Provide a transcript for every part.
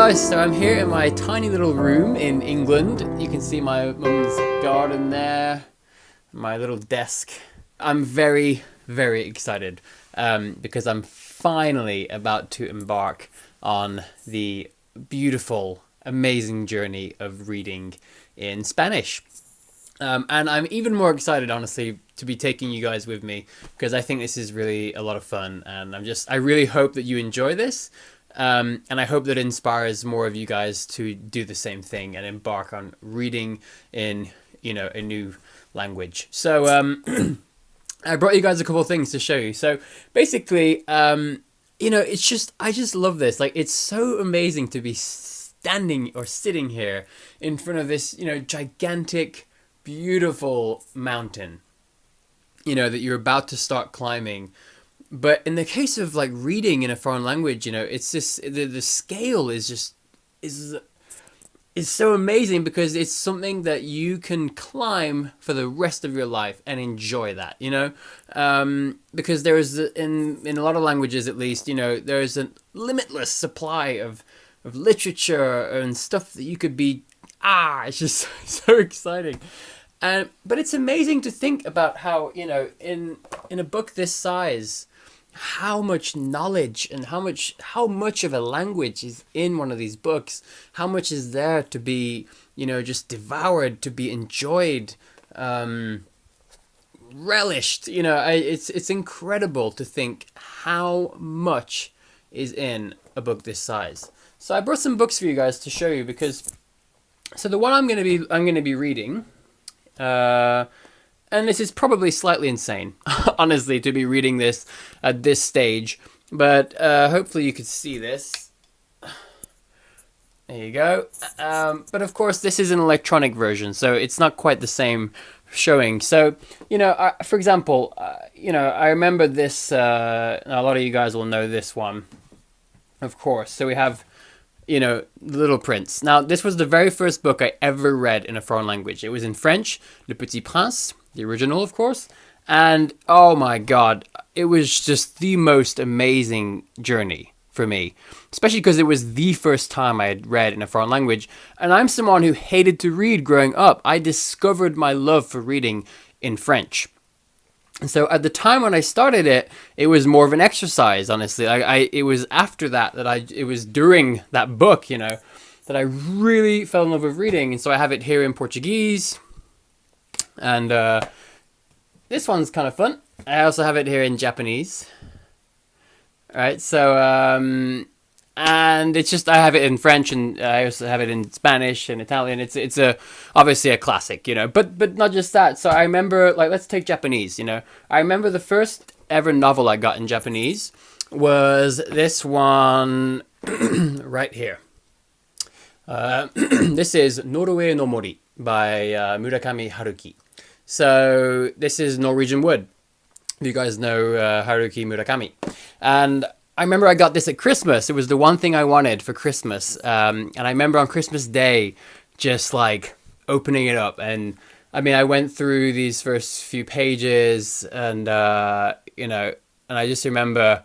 guys, so I'm here in my tiny little room in England. You can see my mum's garden there, my little desk. I'm very, very excited because I'm finally about to embark on the beautiful, amazing journey of reading in Spanish. And I'm even more excited, honestly, to be taking you guys with me because I think this is really a lot of fun, and I really hope that you enjoy this. And I hope that it inspires more of you guys to do the same thing and embark on reading in, a new language. So I brought you guys a couple of things to show you. So basically, it's just, I just love this. Like, it's so amazing to be standing or sitting here in front of this, gigantic, beautiful mountain, that you're about to start climbing. But in the case of like reading in a foreign language, it's just the scale is so amazing because it's something that you can climb for the rest of your life and enjoy that, because there is in a lot of languages, at least, there is a limitless supply of literature and stuff that you could be. It's just so exciting. But it's amazing to think about how, in a book this size, how much knowledge and how much of a language is in one of these books, how much is there to be, just devoured, to be enjoyed, relished. It's incredible to think how much is in a book this size. So I brought some books for you guys to show you so the one I'm going to be reading, and this is probably slightly insane, honestly, to be reading this at this stage. But hopefully you could see this. There you go. But of course, this is an electronic version, so it's not quite the same showing. So, for example, I remember this. A lot of you guys will know this one, of course. So we have, The Little Prince. Now, this was the very first book I ever read in a foreign language. It was in French, Le Petit Prince. The original, of course. And oh my God, it was just the most amazing journey for me, especially because it was the first time I had read in a foreign language. And I'm someone who hated to read growing up. I discovered my love for reading in French. And so at the time when I started it, it was more of an exercise, honestly. It was after it was during that book, that I really fell in love with reading. And so I have it here in Portuguese. And this one's kind of fun. I also have it here in Japanese. All right, so and it's just I have it in French, and I also have it in Spanish and Italian. It's obviously a classic, But not just that. So I remember, let's take Japanese. I remember the first ever novel I got in Japanese was this one right here. This is Norue no Mori by Murakami Haruki. So this is Norwegian Wood. You guys know Haruki Murakami. And I remember I got this at Christmas. It was the one thing I wanted for Christmas. And I remember on Christmas Day, just opening it up. And I went through these first few pages and, and I just remember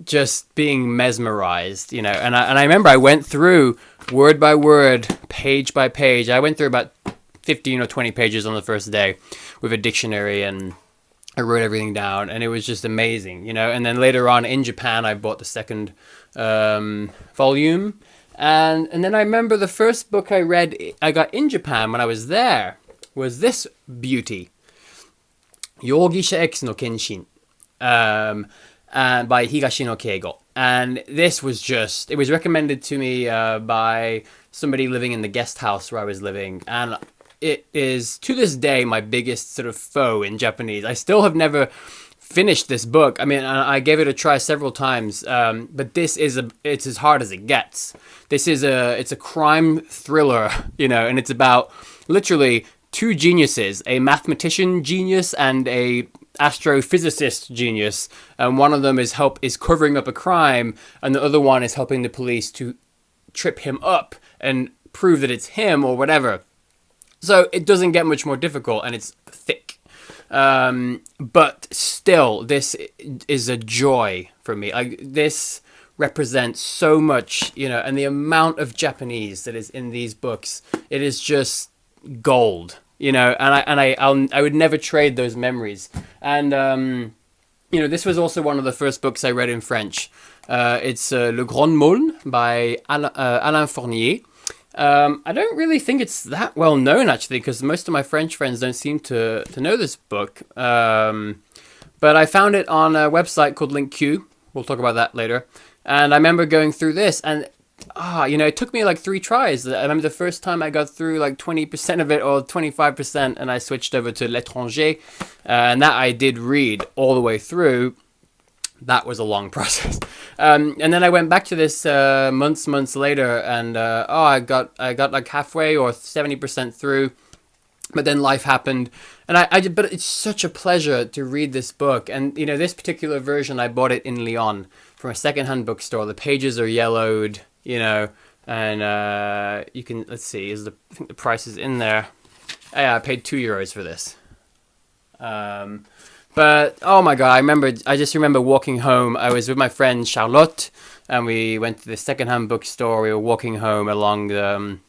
just being mesmerized, and I remember I went through word by word, page by page. I went through about 15 or 20 pages on the first day with a dictionary, and I wrote everything down, and it was just amazing, And then later on in Japan, I bought the second volume, and then I remember the first book I got in Japan when I was there was this beauty, Yogisha X no Kenshin, by Higashino Keigo. And this was it was recommended to me by somebody living in the guest house where I was living, and it is, to this day, my biggest sort of foe in Japanese. I still have never finished this book. I gave it a try several times, but it's as hard as it gets. It's a crime thriller, and it's about literally two geniuses, a mathematician genius and a astrophysicist genius. And one of them is covering up a crime, and the other one is helping the police to trip him up and prove that it's him or whatever. So it doesn't get much more difficult, and it's thick. But still, this is a joy for me. This represent so much, and the amount of Japanese that is in these books, it is just gold, I would never trade those memories. And this was also one of the first books I read in French. It's Le Grand Môle by Alain Fournier. I don't really think it's that well known, actually, because most of my French friends don't seem to know this book. But I found it on a website called LinkQ. We'll talk about that later. And I remember going through this, and it took me like 3 tries. I remember the first time I got through like 20% of it or 25%, and I switched over to L'étranger, and that I did read all the way through. That was a long process. And then I went back to this months later, and I got like halfway or 70% through. But then life happened, and but it's such a pleasure to read this book. And this particular version, I bought it in Lyon from a secondhand bookstore. The pages are yellowed, and you can, let's see, I think the price is in there. Yeah, I paid €2 for this. But oh my god, I just remember walking home. I was with my friend Charlotte, and we went to the secondhand bookstore. We were walking home along the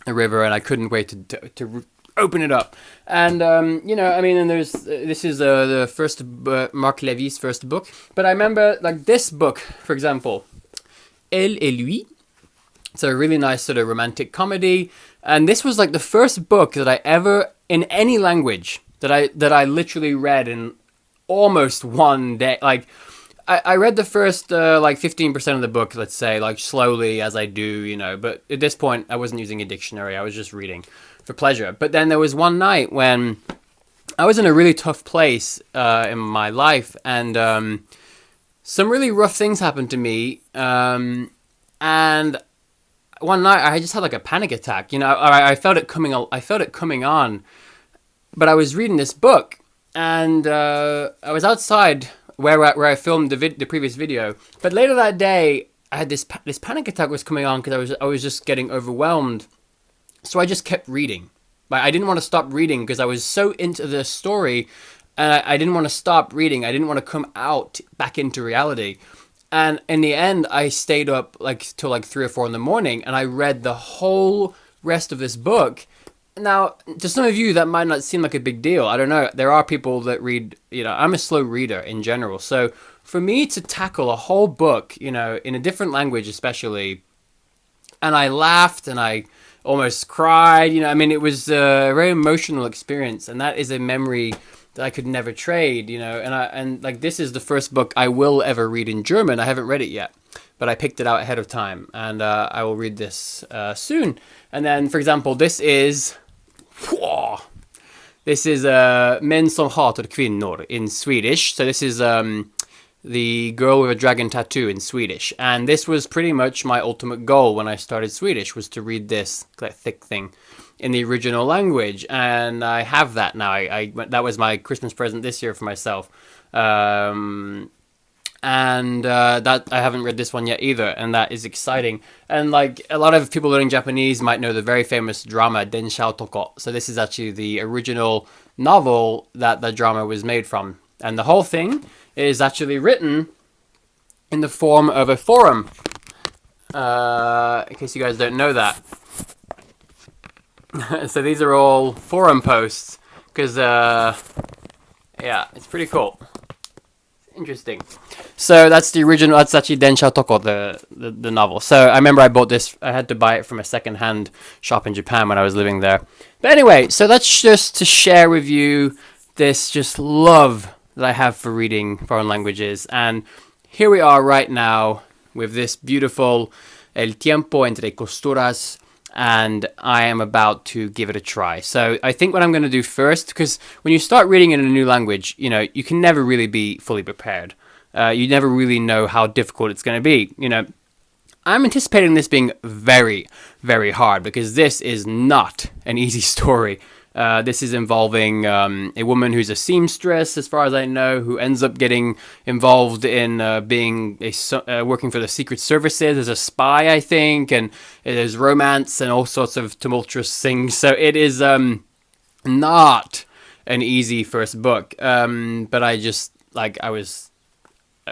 river, and I couldn't wait to open it up. And and this is the first Marc Lévy's first book. But I remember like this book, for example, Elle et lui. It's a really nice sort of romantic comedy, and this was like the first book that I ever, in any language, that I literally read in almost one day. Like I read the first like 15% of the book, let's say, like slowly as I do, but at this point I wasn't using a dictionary. I was just reading for pleasure. But then there was one night when I was in a really tough place in my life, and some really rough things happened to me, and one night I just had like a panic attack. I felt it coming on. But I was reading this book, and I was outside where I filmed the previous video. But later that day, I had this panic attack was coming on because I was just getting overwhelmed. So I just kept reading. Like, I didn't want to stop reading because I was so into the story, and I didn't want to stop reading. I didn't want to come out back into reality. And in the end, I stayed up like till like 3 or 4 in the morning, and I read the whole rest of this book. Now, to some of you, that might not seem like a big deal. I don't know. There are people that read, I'm a slow reader in general. So for me to tackle a whole book, in a different language especially, and I laughed and I almost cried, it was a very emotional experience. And that is a memory that I could never trade, and like this is the first book I will ever read in German. I haven't read it yet, but I picked it out ahead of time, and I will read this soon. And then, for example, this is Män som hatar kvinnor in Swedish. So this is the girl with a dragon tattoo in Swedish. And this was pretty much my ultimate goal when I started Swedish, was to read this thick thing in the original language. And I have that now. That was my Christmas present this year for myself. And that I haven't read this one yet either, and that is exciting. And like a lot of people learning Japanese might know the very famous drama Denshou Toko. So this is actually the original novel that the drama was made from, and the whole thing is actually written in the form of a forum. In case you guys don't know that, so these are all forum posts because yeah, it's pretty cool. Interesting. So that's the original. That's actually Denshou Toko, the novel. So I remember I bought this. I had to buy it from a second-hand shop in Japan when I was living there. But anyway, so that's just to share with you this just love that I have for reading foreign languages. And here we are right now with this beautiful El Tiempo entre Costuras, and I am about to give it a try. So I think what I'm going to do first, because when you start reading in a new language, you can never really be fully prepared. You never really know how difficult it's going to be. I'm anticipating this being very, very hard, because this is not an easy story. This is involving a woman who's a seamstress, as far as I know, who ends up getting involved in being working for the secret services as a spy, I think, and there's romance and all sorts of tumultuous things. So it is not an easy first book, but I was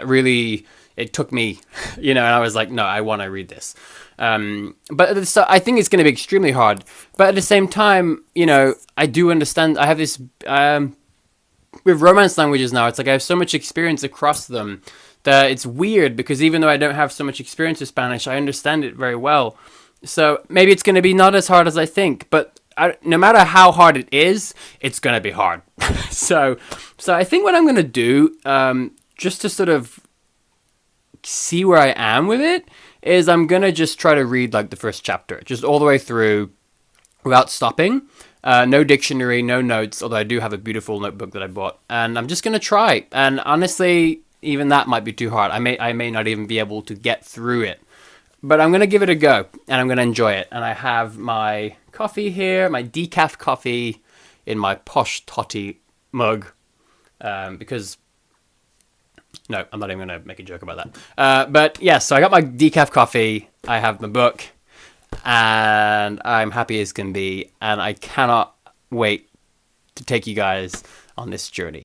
really it took me, and I was like, no, I want to read this. But so I think it's going to be extremely hard. But at the same time, I do understand. I have this with Romance languages now. It's like I have so much experience across them that it's weird, because even though I don't have so much experience with Spanish, I understand it very well. So maybe it's going to be not as hard as I think, but no matter how hard it is, it's going to be hard. so I think what I'm going to do, just to sort of see where I am with it, is I'm going to just try to read like the first chapter, just all the way through without stopping. No dictionary, no notes, although I do have a beautiful notebook that I bought. And I'm just going to try. And honestly, even that might be too hard. I may not even be able to get through it. But I'm going to give it a go, and I'm going to enjoy it. And I have my coffee here, my decaf coffee in my posh totty mug. Because, no, I'm not even going to make a joke about that. But yes, so I got my decaf coffee, I have my book, and I'm happy as can be. And I cannot wait to take you guys on this journey.